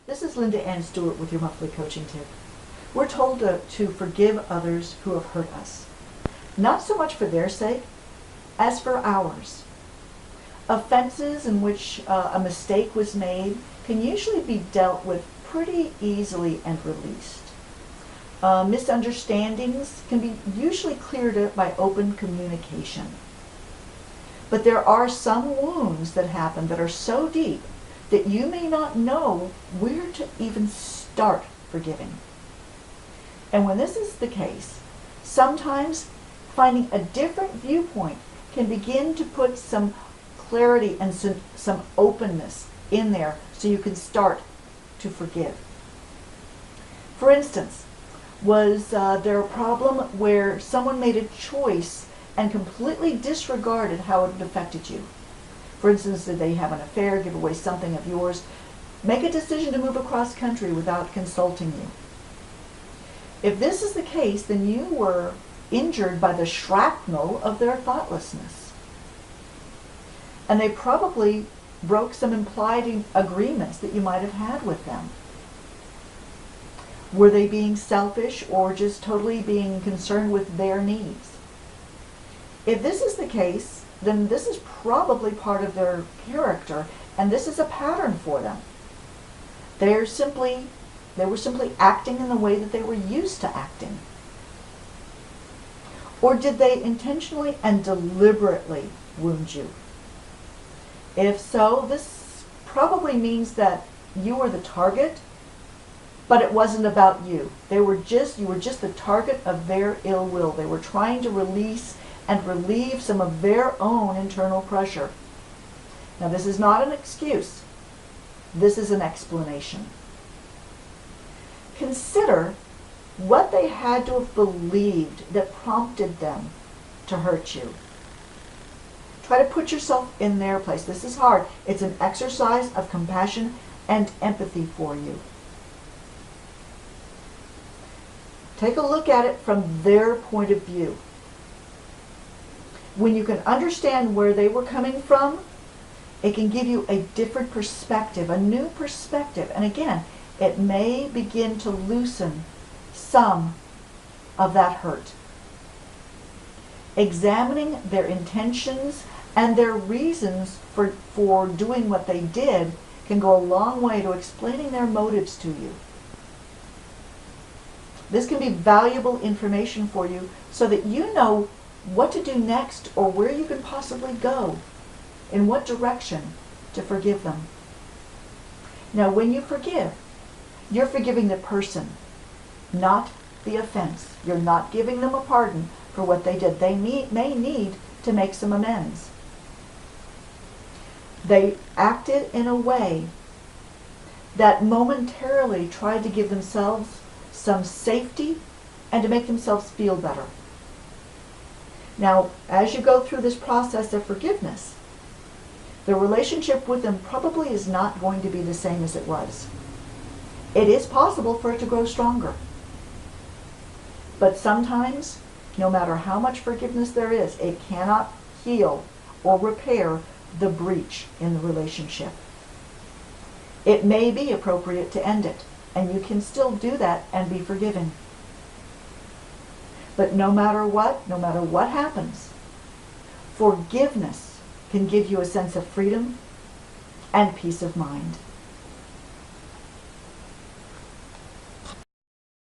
This is Linda Ann Stewart with your monthly coaching tip. We're told to forgive others who have hurt us, not so much for their sake as for ours. Offenses in which a mistake was made can usually be dealt with pretty easily and released. Misunderstandings can be usually cleared up by open communication. But there are some wounds that happen that are so deep that you may not know where to even start forgiving. And when this is the case, sometimes finding a different viewpoint can begin to put some clarity and some openness in there so you can start to forgive. For instance, was there a problem where someone made a choice and completely disregarded how it affected you? For instance, did they have an affair, give away something of yours, make a decision to move across country without consulting you? If this is the case, then you were injured by the shrapnel of their thoughtlessness. And they probably broke some implied agreements that you might have had with them. Were they being selfish or just totally being concerned with their needs? If this is the case, then this is probably part of their character, and this is a pattern for them. They were simply acting in the way that they were used to acting. Or did they intentionally and deliberately wound you? If so, this probably means that you were the target, but it wasn't about you. You were just the target of their ill will. They were trying to release and relieve some of their own internal pressure. Now, this is not an excuse. This is an explanation. Consider what they had to have believed that prompted them to hurt you. Try to put yourself in their place. This is hard. It's an exercise of compassion and empathy for you. Take a look at it from their point of view. When you can understand where they were coming from, it can give you a different perspective, a new perspective. And again, it may begin to loosen some of that hurt. Examining their intentions and their reasons for doing what they did can go a long way to explaining their motives to you. This can be valuable information for you so that you know what to do next or where you can possibly go, in what direction to forgive them. Now, when you forgive, you're forgiving the person, not the offense. You're not giving them a pardon for what they did. They may need to make some amends. They acted in a way that momentarily tried to give themselves some safety and to make themselves feel better. Now, as you go through this process of forgiveness, the relationship with them probably is not going to be the same as it was. It is possible for it to grow stronger. But sometimes, no matter how much forgiveness there is, it cannot heal or repair the breach in the relationship. It may be appropriate to end it, and you can still do that and be forgiving. But no matter what happens, forgiveness can give you a sense of freedom and peace of mind.